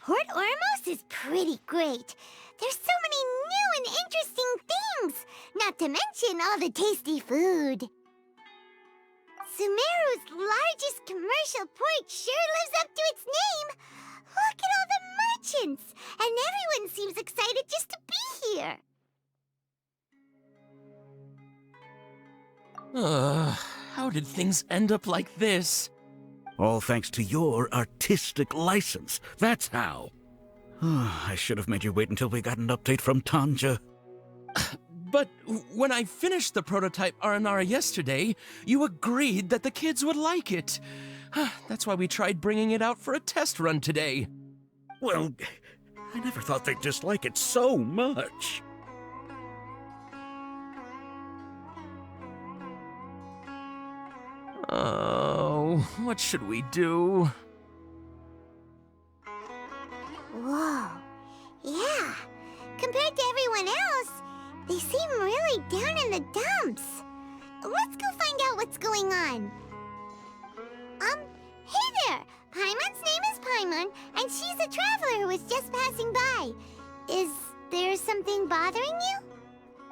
Port Ormos is pretty great. There's so many new and interesting things, not to mention all the tasty food. Sumeru's largest commercial port sure lives up to its name. Look at all the merchants, and everyone seems excited just to be here. How did things end up like this? All thanks to your artistic license. That's how. I should have made you wait until we got an update from Tanja. But when I finished the prototype Aranara yesterday, you agreed that the kids would like it. That's why we tried bringing it out for a test run today. Well, I never thought they'd dislike it so much. Oh, what should we do? Whoa. Yeah. Compared to everyone else, they seem really down in the dumps. Let's go find out what's going on. Hey there! Paimon's name is Paimon, and she's a traveler who was just passing by. Is there something bothering you?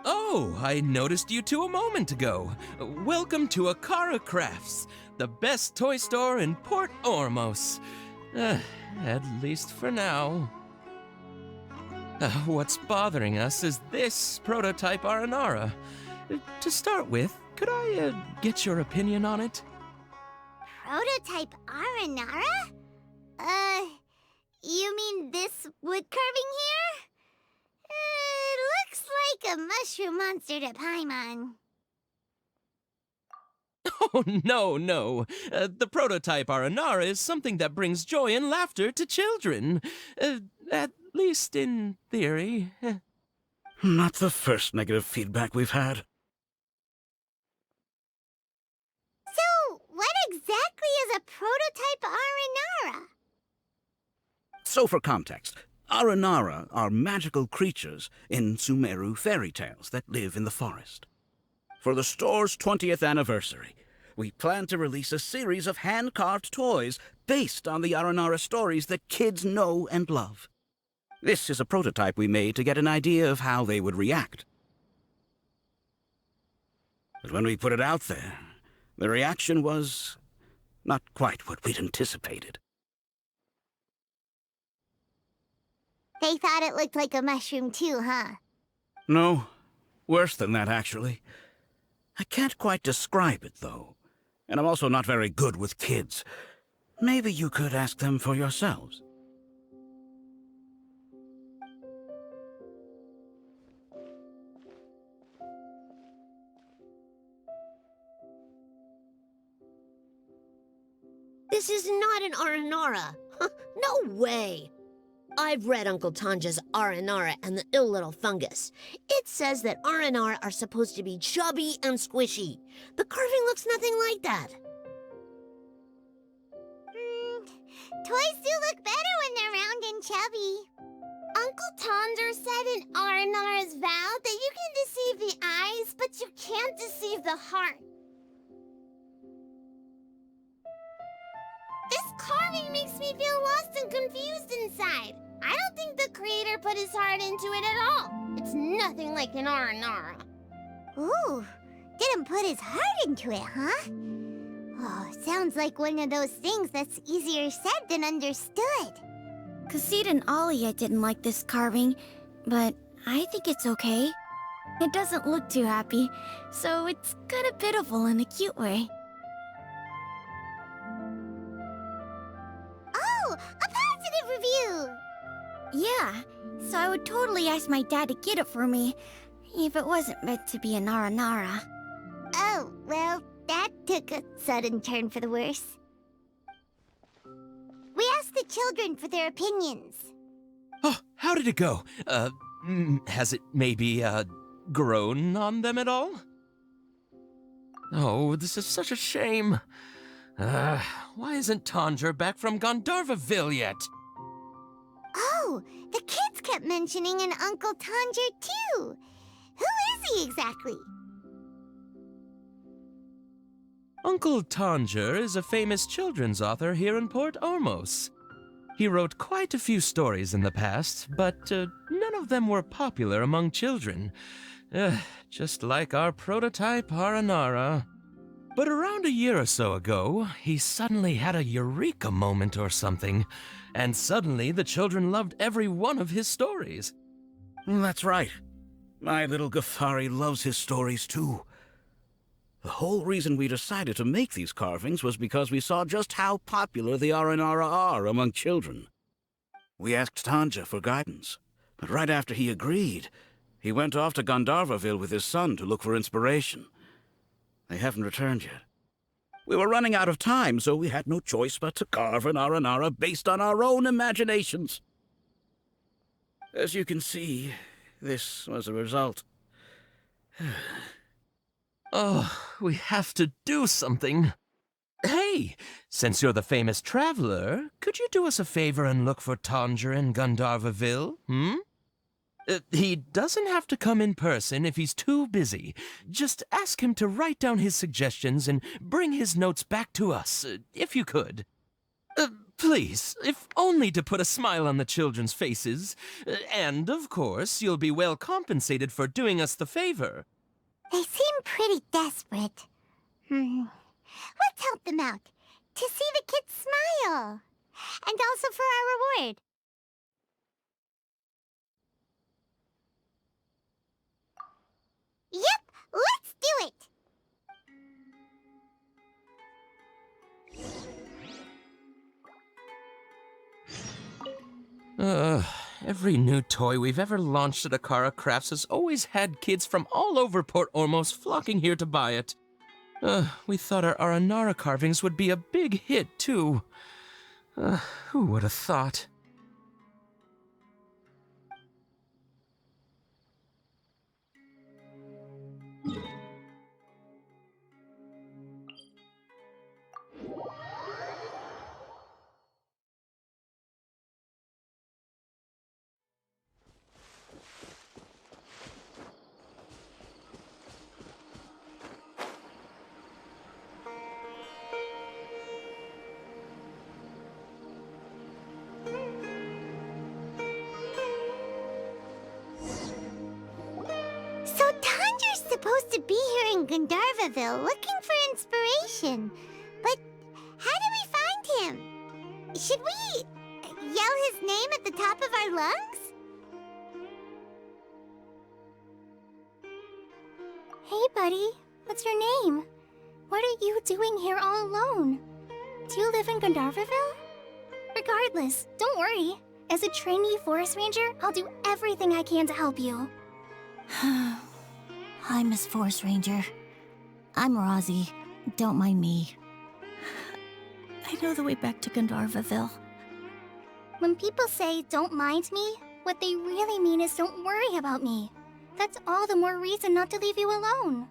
Oh, I noticed you two a moment ago. Welcome to Akara Crafts, the best toy store in Port Ormos. At least for now. What's bothering us is this prototype Aranara. To start with, could I get your opinion on it? Prototype Aranara? You mean this wood carving here? Looks like a mushroom monster to Paimon. Oh, no. The prototype Aranara is something that brings joy and laughter to children. At least in theory. Not the first negative feedback we've had. So, what exactly is a prototype Aranara? So for context, Aranara are magical creatures in Sumeru fairy tales that live in the forest. For the store's 20th anniversary, we plan to release a series of hand-carved toys based on the Aranara stories that kids know and love. This is a prototype we made to get an idea of how they would react. But when we put it out there, the reaction was not quite what we'd anticipated. They thought it looked like a mushroom too, huh? No, worse than that, actually. I can't quite describe it, though. And I'm also not very good with kids. Maybe you could ask them for yourselves. This is not an Aranara. No way. I've read Uncle Tanja's Aranara and the Ill Little Fungus. It says that Aranara are supposed to be chubby and squishy. The carving looks nothing like that. Toys do look better when they're round and chubby. Uncle Tonder said in Aranara's vow that you can deceive the eyes, but you can't deceive the heart. This carving makes me feel lost and confused inside. I don't think the creator put his heart into it at all. It's nothing like an Aranara. Ooh, didn't put his heart into it, huh? Oh, sounds like one of those things that's easier said than understood. Kassid and Alia didn't like this carving, but I think it's okay. It doesn't look too happy, so it's kind of pitiful in a cute way. Oh, a positive review! Yeah, so I would totally ask my dad to get it for me, if it wasn't meant to be a Nara. Oh, well, that took a sudden turn for the worse. We asked the children for their opinions. Oh, how did it go? Has it maybe, grown on them at all? Oh, this is such a shame. Why isn't Tanja back from Gandharvaville yet? Oh, the kids kept mentioning an Uncle Tanger, too. Who is he exactly? Uncle Tanger is a famous children's author here in Port Ormos. He wrote quite a few stories in the past, but none of them were popular among children. Just like our prototype Aranara. But around a year or so ago, he suddenly had a eureka moment or something, and suddenly the children loved every one of his stories. That's right. My little Ghaffari loves his stories too. The whole reason we decided to make these carvings was because we saw just how popular the Aranara are among children. We asked Tanja for guidance, but right after he agreed, he went off to Gandharvaville with his son to look for inspiration. They haven't returned yet. We were running out of time, so we had no choice but to carve an Aranara based on our own imaginations. As you can see, this was the result. Oh, we have to do something. Hey, since you're the famous traveler, could you do us a favor and look for Tanger in Gandharvaville, He doesn't have to come in person if he's too busy. Just ask him to write down his suggestions and bring his notes back to us, if you could. Please, if only to put a smile on the children's faces. And, of course, you'll be well compensated for doing us the favor. They seem pretty desperate. Let's help them out. To see the kids smile. And also for our reward. Yep, let's do it! Every new toy we've ever launched at Akara Crafts has always had kids from all over Port Ormos flocking here to buy it. We thought our Aranara carvings would be a big hit, too. Who would have thought? So Tanger's supposed to be here in Gandharvaville looking for inspiration. But how do we find him? Should we yell his name at the top of our lungs? Hey, buddy. What's your name? What are you doing here all alone? Do you live in Gandharvaville? Regardless, don't worry. As a trainee forest ranger, I'll do everything I can to help you. Hi, Miss Forest Ranger. I'm Rozzy. Don't mind me. I know the way back to Gandharvaville. When people say, don't mind me, what they really mean is don't worry about me. That's all the more reason not to leave you alone.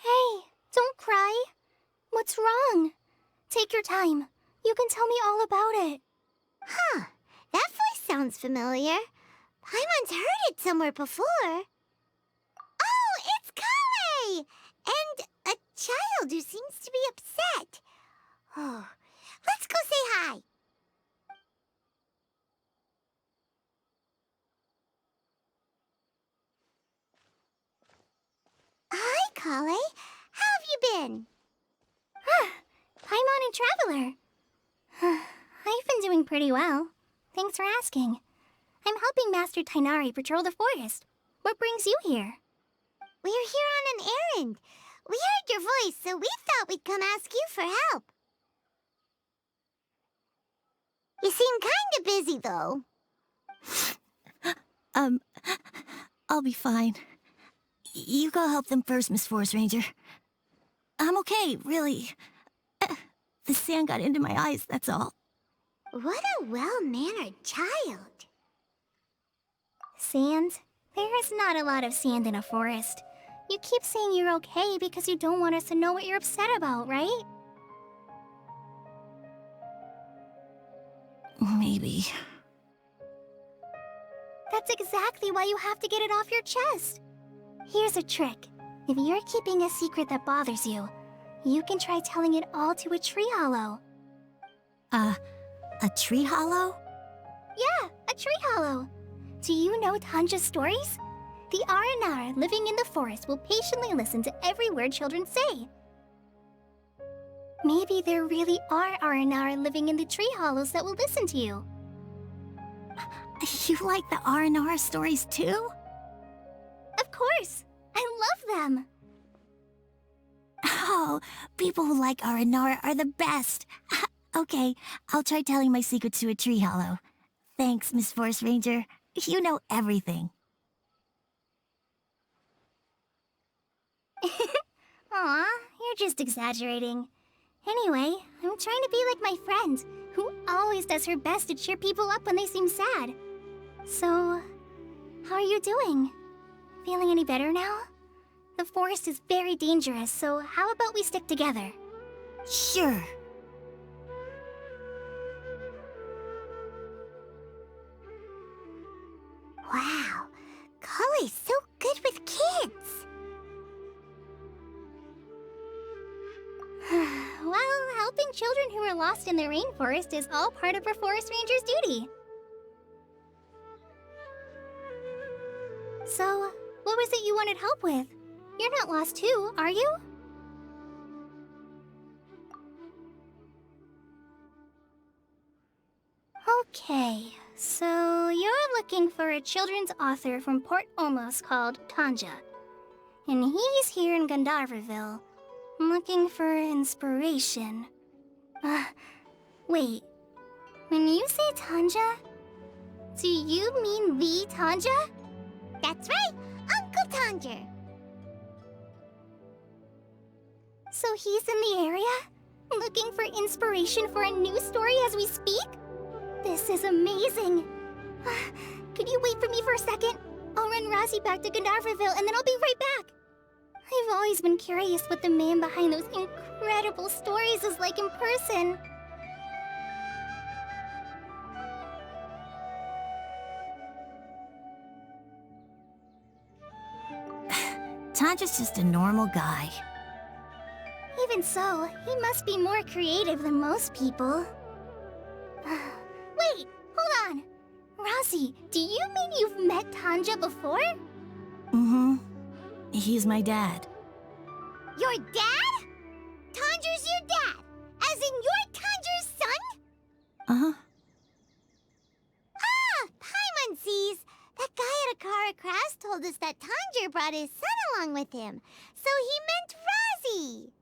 Hey, don't cry. What's wrong? Take your time. You can tell me all about it. Huh, that voice sounds familiar. Paimon's heard it somewhere before. Oh, it's Collei! And a child who seems to be upset. Oh, let's go say hi. Hi, Collei. How have you been? Paimon and Traveler. I've been doing pretty well. Thanks for asking. I'm helping Master Tainari patrol the forest. What brings you here? We're here on an errand. We heard your voice, so we thought we'd come ask you for help. You seem kinda busy, though. I'll be fine. You go help them first, Miss Forest Ranger. I'm okay, really. The sand got into my eyes, that's all. What a well-mannered child. Sand? There is not a lot of sand in a forest. You keep saying you're okay because you don't want us to know what you're upset about, right? Maybe. That's exactly why you have to get it off your chest. Here's a trick. If you're keeping a secret that bothers you, you can try telling it all to a tree hollow. A tree hollow? Yeah, a tree hollow. Do you know Tanja's stories? The Aranara living in the forest will patiently listen to every word children say. Maybe there really are Aranara living in the tree hollows that will listen to you. You like the R&R stories too? Of course! I love them! Oh, people who like R&R are the best. Okay, I'll try telling my secrets to a tree hollow. Thanks, Miss Forest Ranger. You know everything. Aw, you're just exaggerating. Anyway, I'm trying to be like my friend, who always does her best to cheer people up when they seem sad. So, how are you doing? Feeling any better now? The forest is very dangerous, so how about we stick together? Sure. Wow, Collei's so good with kids. Well, helping children who are lost in the rainforest is all part of a forest ranger's duty. So, what was it you wanted help with? You're not lost too, are you? Okay, so you're looking for a children's author from Port Olmos called Tanja. And he's here in Gandharvaville, looking for inspiration. Wait. When you say Tanja, do you mean the Tanja? That's right, Uncle Tanger. So he's in the area? Looking for inspiration for a new story as we speak? This is amazing. Could you wait for me for a second? I'll run Razzie back to Gandharvaville and then I'll be right back. I've always been curious what the man behind those incredible stories is like in person. Tanja's just a normal guy. Even so, he must be more creative than most people. Wait, hold on. Razzie, do you mean you've met Tanja before? Mm-hmm. He's my dad. Your dad? Tanger's your dad? As in you're Tanger's son? Uh-huh. Ah, Paimon sees. That guy at Akara Crafts told us that Tanger brought his son along with him. So he meant Razzie.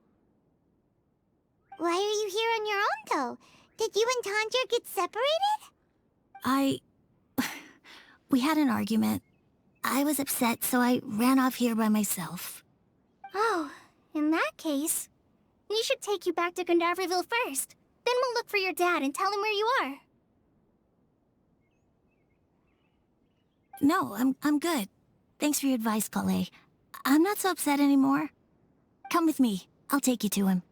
Why are you here on your own, though? Did you and Tanger get separated? We had an argument. I was upset, so I ran off here by myself. Oh, in that case, we should take you back to Gandharvaville first. Then we'll look for your dad and tell him where you are. No, I'm good. Thanks for your advice, Collei. I'm not so upset anymore. Come with me. I'll take you to him.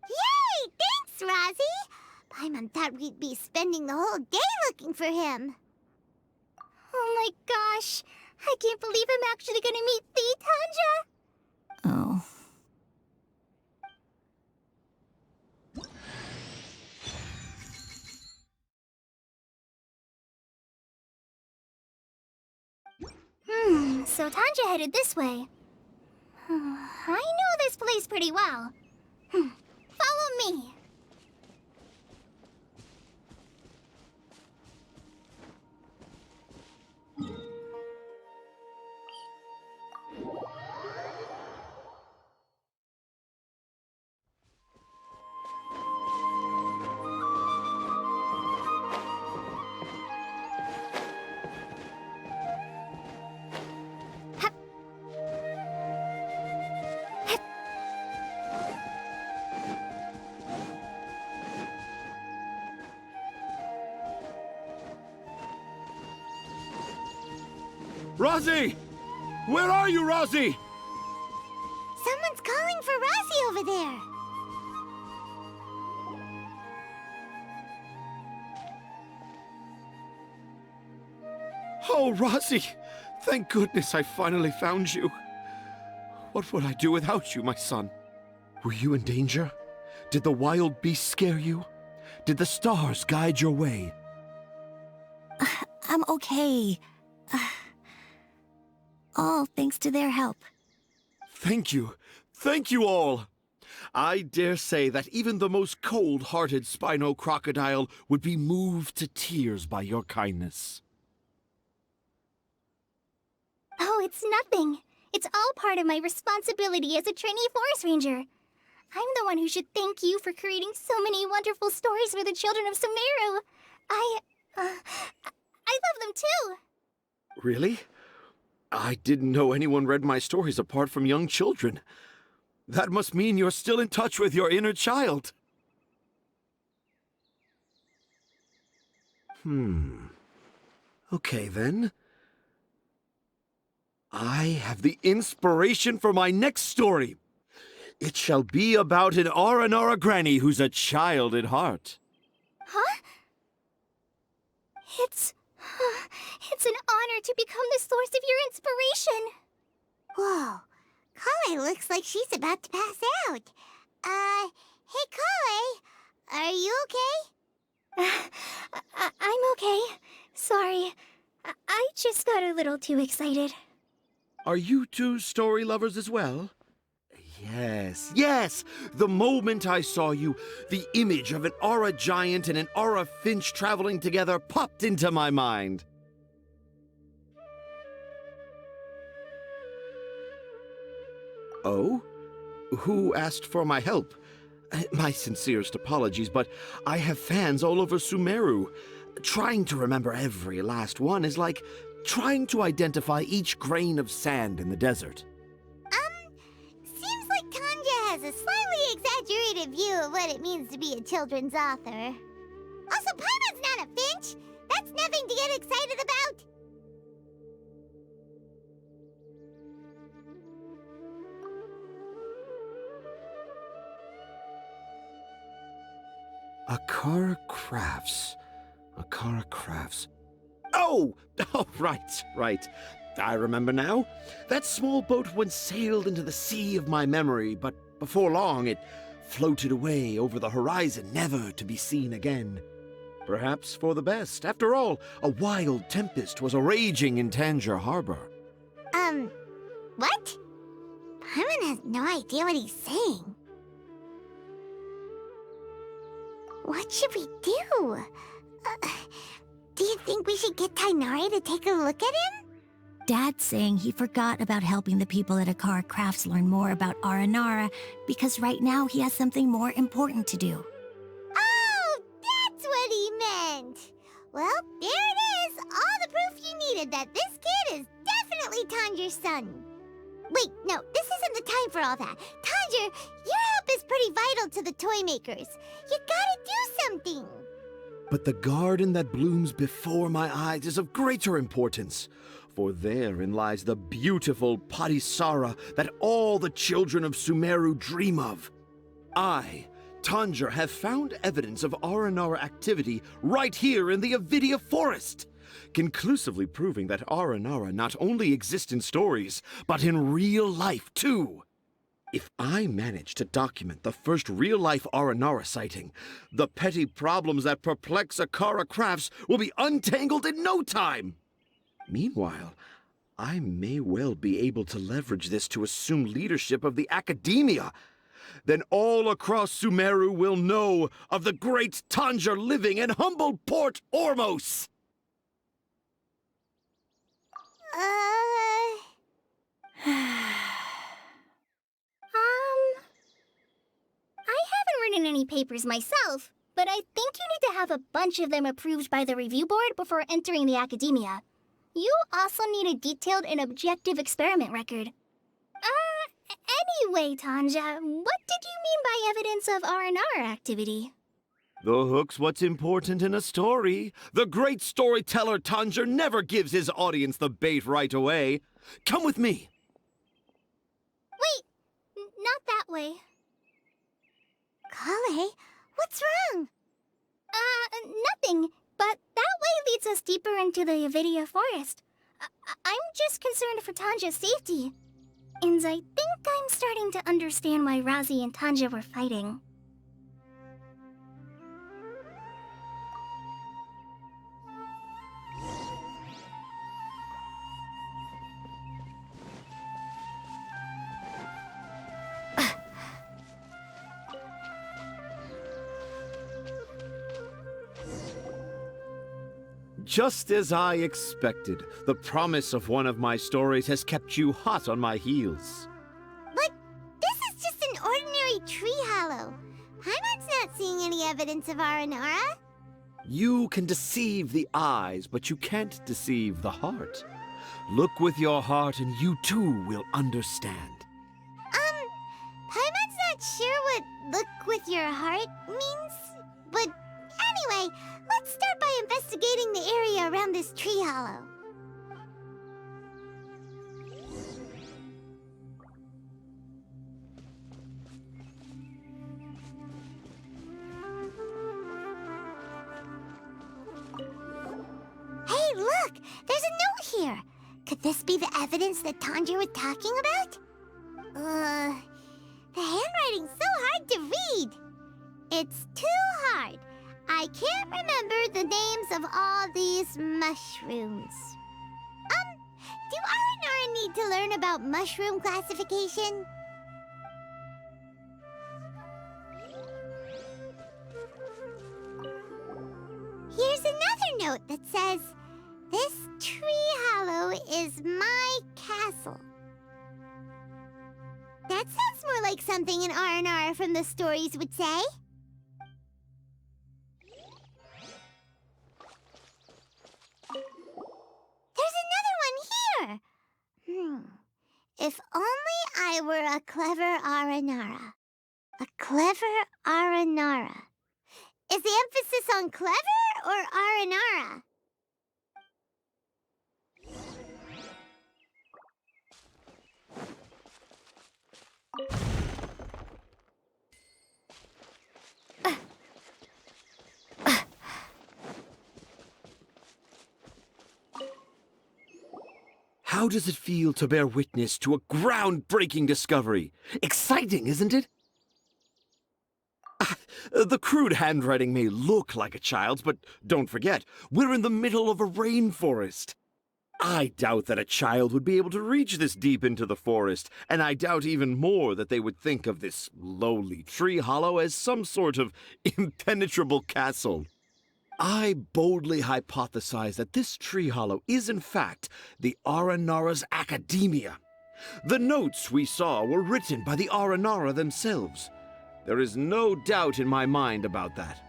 Yay! Thanks, Razzie! Paimon thought we'd be spending the whole day looking for him. Oh my gosh! I can't believe I'm actually gonna meet the Tanja! Oh. So Tanja headed this way. I know this place pretty well. Follow me. Razzie! Where are you, Razzie? Someone's calling for Razzie over there. Oh, Rosie! Thank goodness I finally found you. What would I do without you, my son? Were you in danger? Did the wild beasts scare you? Did the stars guide your way? I'm okay. All thanks to their help. Thank you. Thank you all. I dare say that even the most cold-hearted Spino crocodile would be moved to tears by your kindness. Oh, it's nothing. It's all part of my responsibility as a trainee forest ranger. I'm the one who should thank you for creating so many wonderful stories for the children of Sumeru. I love them too. Really? I didn't know anyone read my stories apart from young children. That must mean you're still in touch with your inner child. Okay, then. I have the inspiration for my next story. It shall be about an Aranara granny who's a child at heart. Huh? It's an honor to become the source of your inspiration. Whoa. Collei looks like she's about to pass out. Hey, Collei. Are you okay? I'm okay. Sorry. I just got a little too excited. Are you two story lovers as well? Yes, yes! The moment I saw you, the image of an Aura giant and an Aura finch traveling together popped into my mind. Oh? Who asked for my help? My sincerest apologies, but I have fans all over Sumeru. Trying to remember every last one is like trying to identify each grain of sand in the desert. Seems like Tanja has a slightly exaggerated view of what it means to be a children's author. Also, Paimon's not a finch. That's nothing to get excited about. Akara Crafts. Akara Crafts. Oh! Oh, right. I remember now. That small boat once sailed into the sea of my memory, but before long it floated away over the horizon, never to be seen again. Perhaps for the best. After all, a wild tempest was a-raging in Tanger Harbor. What? Paimon has no idea what he's saying. What should we do? Do you think we should get Tainari to take a look at him? Dad's saying he forgot about helping the people at Akara Crafts learn more about Aranara because right now he has something more important to do. Oh, that's what he meant! Well, there it is! All the proof you needed that this kid is definitely Tanger's son. Wait, no, this isn't the time for all that. Tanger, your help is pretty vital to the toy makers. You gotta do something! But the garden that blooms before my eyes is of greater importance, for therein lies the beautiful Patisara that all the children of Sumeru dream of. I, Tanger, have found evidence of Aranara activity right here in the Avidia Forest, conclusively proving that Aranara not only exist in stories, but in real life too. If I manage to document the first real-life Aranara sighting, the petty problems that perplex Akara Crafts will be untangled in no time. Meanwhile, I may well be able to leverage this to assume leadership of the academia. Then all across Sumeru will know of the great Tanger living in humble Port Ormos. I haven't written any papers myself, but I think you need to have a bunch of them approved by the review board before entering the academia. You also need a detailed and objective experiment record. Anyway, Tanja, what did you mean by evidence of Aranara activity? The hook's what's important in a story. The great storyteller Tanger never gives his audience the bait right away. Come with me. Wait, not that way. Collei, what's wrong? Nothing, but that way leads us deeper into the Avidia forest. I'm just concerned for Tanja's safety. And I think I'm starting to understand why Razi and Tanja were fighting. Just as I expected, the promise of one of my stories has kept you hot on my heels. But this is just an ordinary tree hollow. Paimon's not seeing any evidence of Aranara. You can deceive the eyes, but you can't deceive the heart. Look with your heart and you too will understand. Paimon's not sure what look with your heart means. But anyway, let's start by investigating the area around this tree hollow. Hey, look! There's a note here! Could this be the evidence that Tanja was talking about? The handwriting's so hard to read. It's too hard. I can't remember the names of all these mushrooms. Do Aranara need to learn about mushroom classification? Here's another note that says, "This tree hollow is my castle." That sounds more like something an Aranara from the stories would say. There's another one here! If only I were a clever Aranara. A clever Aranara. Is the emphasis on clever or Aranara? How does it feel to bear witness to a groundbreaking discovery? Exciting, isn't it? The crude handwriting may look like a child's, but don't forget, we're in the middle of a rainforest. I doubt that a child would be able to reach this deep into the forest, and I doubt even more that they would think of this lowly tree hollow as some sort of impenetrable castle. I boldly hypothesize that this tree hollow is in fact the Aranara's academia. The notes we saw were written by the Aranara themselves. There is no doubt in my mind about that.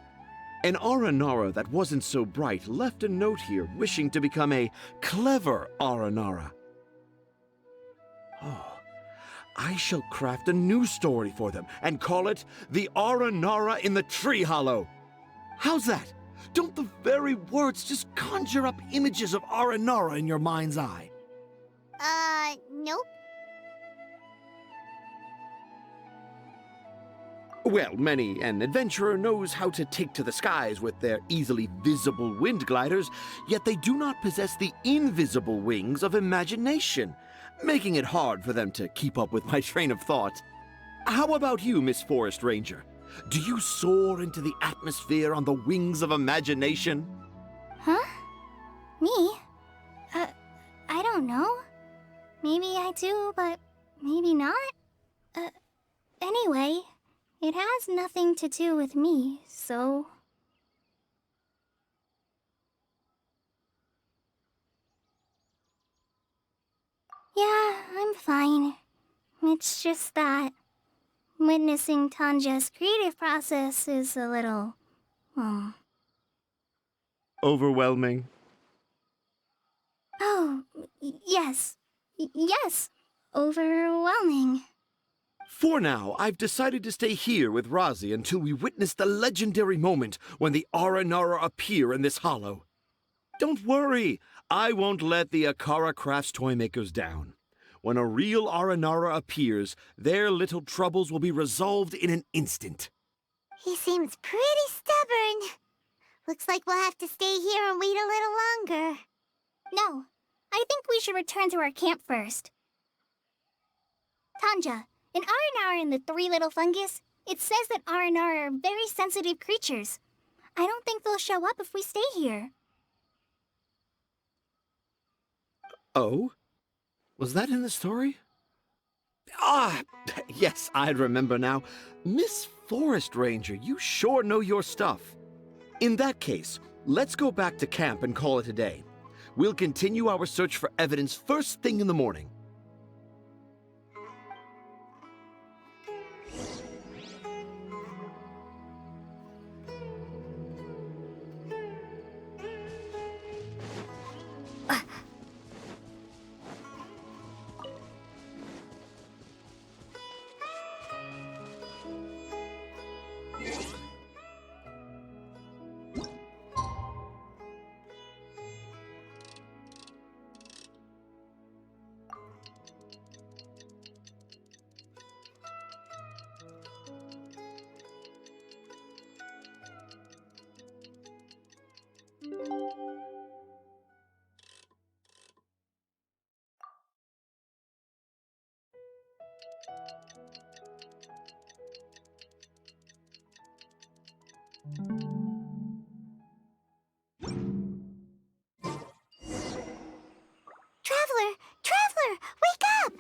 An Aranara that wasn't so bright left a note here wishing to become a clever Aranara. Oh, I shall craft a new story for them and call it The Aranara in the Tree Hollow. How's that? Don't the very words just conjure up images of Aranara in your mind's eye? Nope. Well, many an adventurer knows how to take to the skies with their easily visible wind gliders, yet they do not possess the invisible wings of imagination, making it hard for them to keep up with my train of thought. How about you, Miss Forest Ranger? Do you soar into the atmosphere on the wings of imagination? Huh? Me? I don't know. Maybe I do, but maybe not. Anyway, it has nothing to do with me, so... Yeah, I'm fine. It's just that witnessing Tanja's creative process is a little... Overwhelming. Oh, yes. Yes. Overwhelming. For now, I've decided to stay here with Razi until we witness the legendary moment when the Aranara appear in this hollow. Don't worry, I won't let the Akara Crafts toymakers down. When a real Aranara appears, their little troubles will be resolved in an instant. He seems pretty stubborn. Looks like we'll have to stay here and wait a little longer. No, I think we should return to our camp first. Tanja, in Aranara and the Three Little Fungus, it says that Aranara are very sensitive creatures. I don't think they'll show up if we stay here. Oh? Was that in the story? Ah, yes, I remember now. Miss Forest Ranger, you sure know your stuff. In that case, let's go back to camp and call it a day. We'll continue our search for evidence first thing in the morning. Traveler, wake up!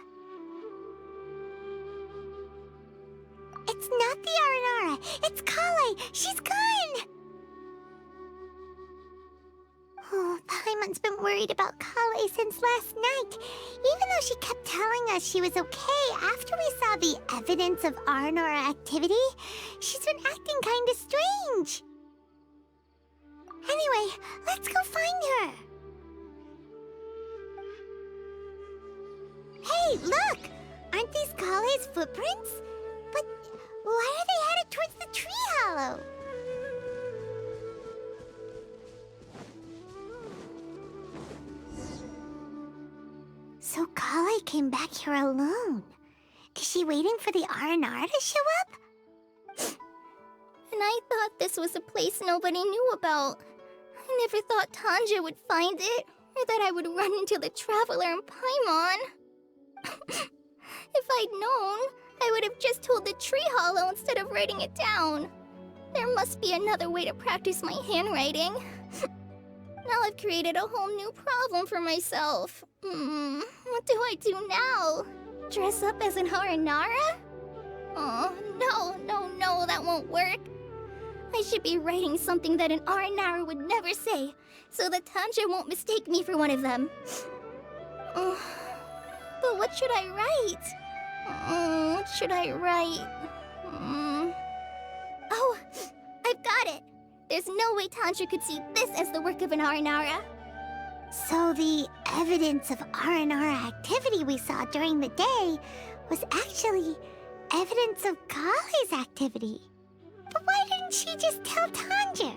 It's not the Aranara, it's Collei! She's gone! Oh, Paimon's been worried about Collei since last night. Even though she kept telling us she was okay after we saw the evidence of Aranara activity, she's been acting kinda strange. Anyway, let's go find her. Hey, look! Aren't these Collei's footprints? But why are they headed towards the tree hollow? So Collei came back here alone. Is she waiting for the Aranara to show up? And I thought this was a place nobody knew about. I never thought Tanja would find it, or that I would run into the Traveler and Paimon. If I'd known, I would have just told the tree hollow instead of writing it down. There must be another way to practice my handwriting. Now I've created a whole new problem for myself. What do I do now? Dress up as an Aranara? Oh, no, that won't work. I should be writing something that an Aranara would never say, so that Tanja won't mistake me for one of them. But what should I write? What should I write? Oh, I've got it! There's no way Tanja could see this as the work of an Aranara. So the evidence of Aranara activity we saw during the day was actually evidence of Collei's activity. But why didn't she just tell Tanja?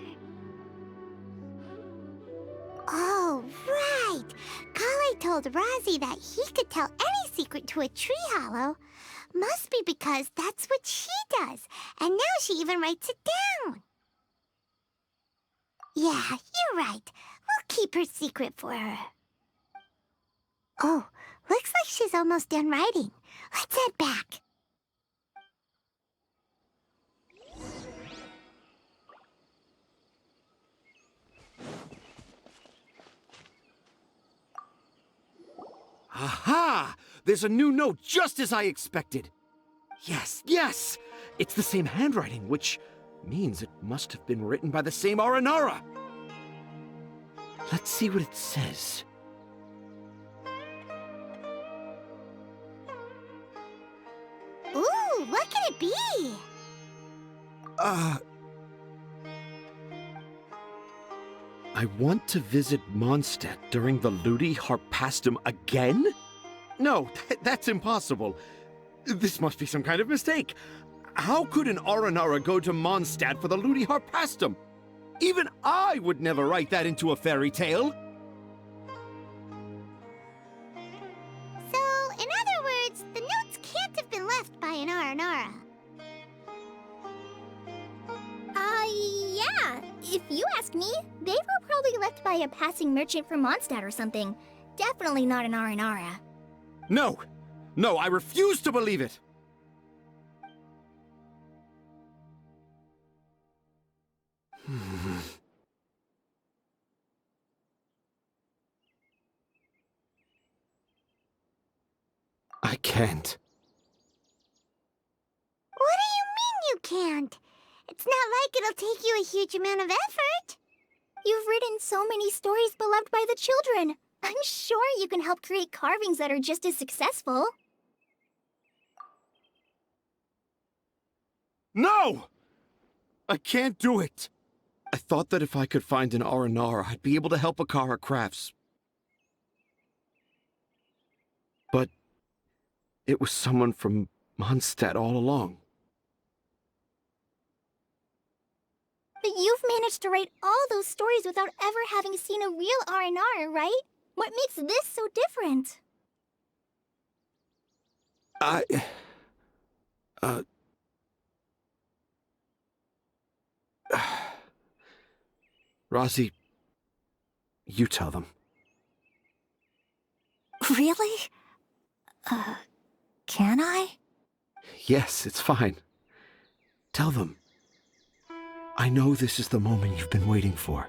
Oh, right! Collei told Rozzy that he could tell any secret to a tree hollow. Must be because that's what she does, and now she even writes it down. Yeah, you're right. We'll keep her secret for her. Oh, looks like she's almost done writing. Let's head back. Aha! There's a new note just as I expected. Yes! It's the same handwriting, which means it must have been written by the same Aranara. Let's see what it says. Ooh, what can it be? I want to visit Mondstadt during the Ludi Harpastum again? No, that's impossible. This must be some kind of mistake. How could an Aranara go to Mondstadt for the Ludi Harpastum? Even I would never write that into a fairy tale. So, in other words, the notes can't have been left by an Aranara. Yeah. If you ask me, they were probably left by a passing merchant from Mondstadt or something. Definitely not an Aranara. No! No, I refuse to believe it! I can't. What do you mean you can't? It's not like it'll take you a huge amount of effort. You've written so many stories beloved by the children. I'm sure you can help create carvings that are just as successful. No! I can't do it! I thought that if I could find an Aranara, I'd be able to help Akara Crafts. But it was someone from Mondstadt all along. But you've managed to write all those stories without ever having seen a real Aranara, right? What makes this so different? Rosie, you tell them. Really? Can I? Yes, it's fine. Tell them. I know this is the moment you've been waiting for.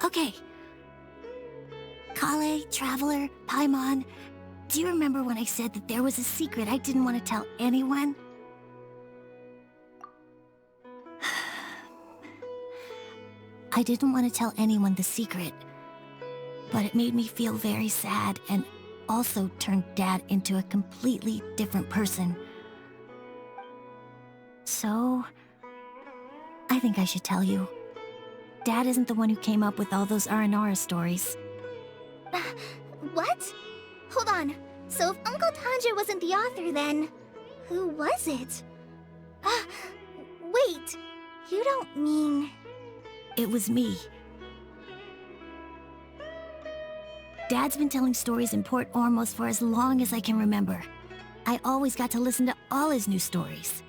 Okay. Collei, Traveler, Paimon, do you remember when I said that there was a secret I didn't want to tell anyone? I didn't want to tell anyone the secret, but it made me feel very sad and also turned Dad into a completely different person. So, I think I should tell you. Dad isn't the one who came up with all those Aranara stories. What? Hold on. So if Uncle Tanja wasn't the author, then who was it? Wait, you don't mean... It was me. Dad's been telling stories in Port Ormos for as long as I can remember. I always got to listen to all his new stories.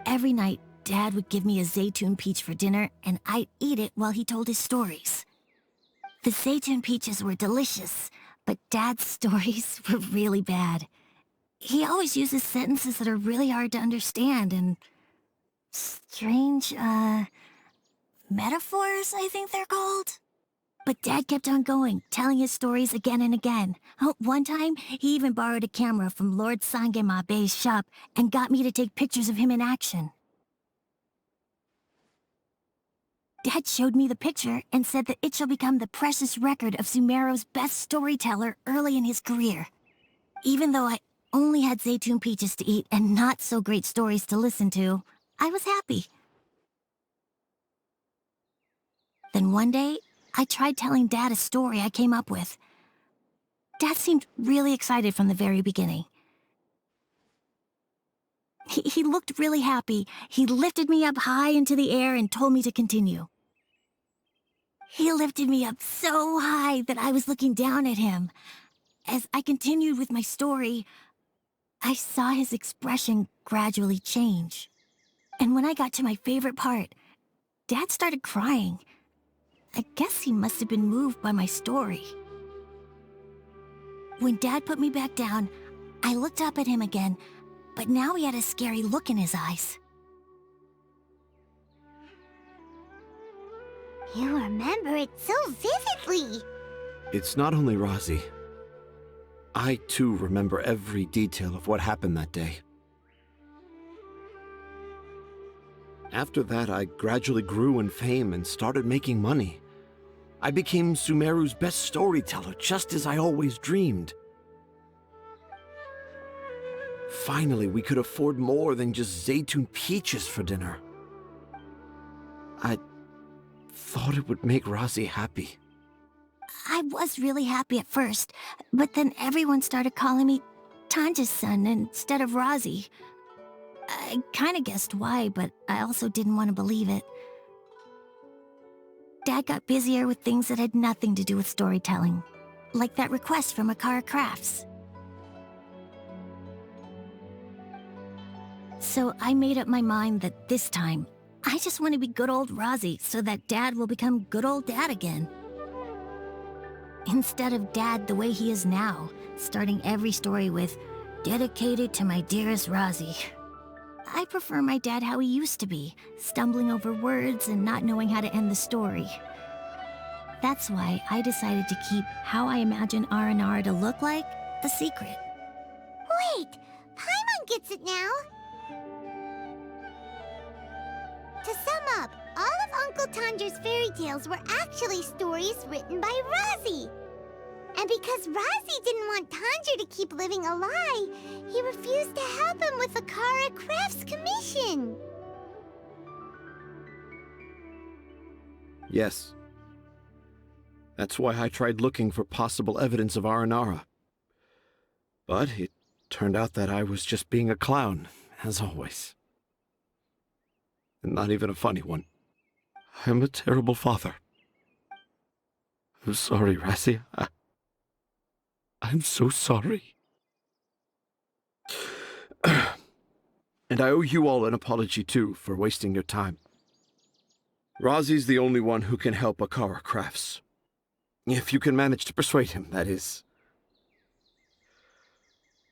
Every night, Dad would give me a Zaytun peach for dinner, and I'd eat it while he told his stories. The Zaytun peaches were delicious, but Dad's stories were really bad. He always uses sentences that are really hard to understand, and strange, metaphors, I think they're called. But Dad kept on going, telling his stories again and again. Oh, one time, he even borrowed a camera from Lord Sangema Bey's shop and got me to take pictures of him in action. Dad showed me the picture and said that it shall become the precious record of Sumeru's best storyteller early in his career. Even though I only had Zaytun peaches to eat and not so great stories to listen to, I was happy. Then one day, I tried telling Dad a story I came up with. Dad seemed really excited from the very beginning. He looked really happy. He lifted me up high into the air and told me to continue. He lifted me up so high that I was looking down at him. As I continued with my story, I saw his expression gradually change. And when I got to my favorite part, Dad started crying. I guess he must have been moved by my story. When Dad put me back down, I looked up at him again, but now he had a scary look in his eyes. You remember it so vividly. It's not only Rosie. I, too, remember every detail of what happened that day. After that, I gradually grew in fame and started making money. I became Sumeru's best storyteller, just as I always dreamed. Finally, we could afford more than just Zaytun peaches for dinner. I thought it would make Rosie happy. I was really happy at first, but then everyone started calling me Tanja's son instead of Rosie. I kinda guessed why, but I also didn't want to believe it. Dad got busier with things that had nothing to do with storytelling, like that request from Akara Crafts. So I made up my mind that this time, I just want to be good old Rozzy so that Dad will become good old Dad again. Instead of Dad the way he is now, starting every story with, "Dedicated to my dearest Rozzy." I prefer my dad how he used to be, stumbling over words and not knowing how to end the story. That's why I decided to keep how I imagine Aranara to look like a secret. Wait, Paimon gets it now. To sum up, all of Uncle Tanjir's fairy tales were actually stories written by Rozzy. And because Rozzy didn't want Tanjir to keep living a lie, he refused to help him with the Kara Crafts commission. Yes. That's why I tried looking for possible evidence of Aranara. But it turned out that I was just being a clown, as always. And not even a funny one. I'm a terrible father. I'm sorry, Razzie. I'm so sorry. And I owe you all an apology, too, for wasting your time. Rozzie's the only one who can help Akara Crafts. If you can manage to persuade him, that is.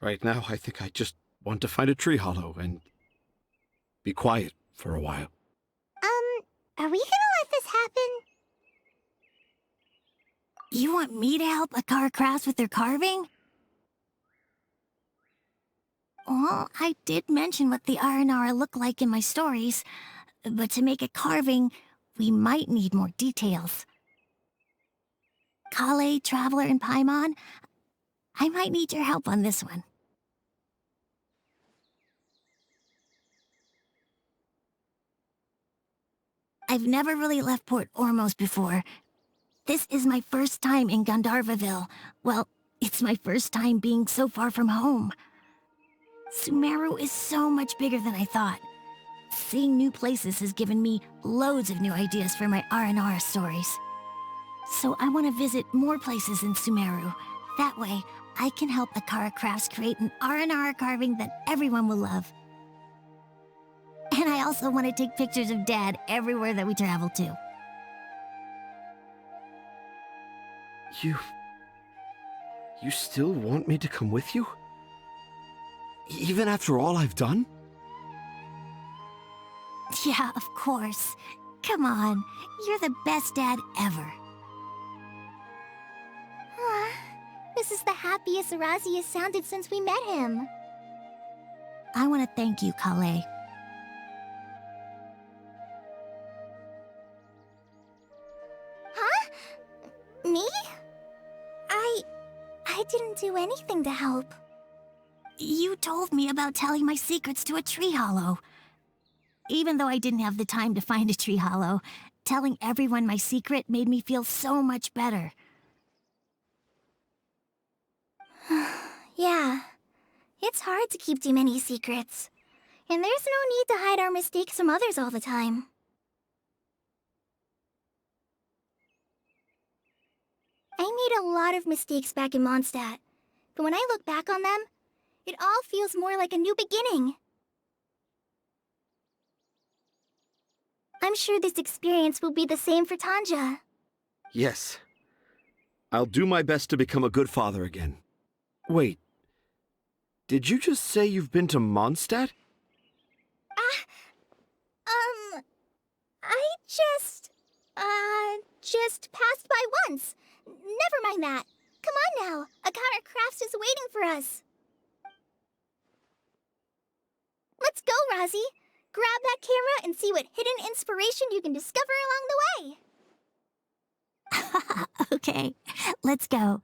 Right now, I think I just want to find a tree hollow and be quiet for a while. Are we gonna let this happen? You want me to help Akara Crafts with their carving? Well, I did mention what the Aranara look like in my stories, but to make a carving, we might need more details. Collei, Traveler, and Paimon, I might need your help on this one. I've never really left Port Ormos before. This is my first time in Gandharvaville. Well, it's my first time being so far from home. Sumeru is so much bigger than I thought. Seeing new places has given me loads of new ideas for my Aranara stories. So I want to visit more places in Sumeru. That way, I can help Akara Crafts create an Aranara carving that everyone will love. And I also want to take pictures of Dad everywhere that we travel to. You still want me to come with you? Even after all I've done? Yeah, of course. Come on, you're the best dad ever. This is the happiest Rozzy has sounded since we met him. I want to thank you, Collei. Huh? Me? I didn't do anything to help. You told me about telling my secrets to a tree hollow. Even though I didn't have the time to find a tree hollow, telling everyone my secret made me feel so much better. Yeah. It's hard to keep too many secrets. And there's no need to hide our mistakes from others all the time. I made a lot of mistakes back in Mondstadt. But when I look back on them, it all feels more like a new beginning. I'm sure this experience will be the same for Tanja. Yes. I'll do my best to become a good father again. Wait. Did you just say you've been to Mondstadt? I just passed by once. Never mind that. Come on now. Akara Crafts is waiting for us. Let's go, Rozzy. Grab that camera and see what hidden inspiration you can discover along the way. Okay, let's go.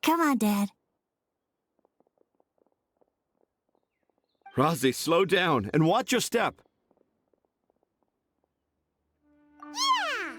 Come on, Dad. Rozzy, slow down and watch your step. Yeah!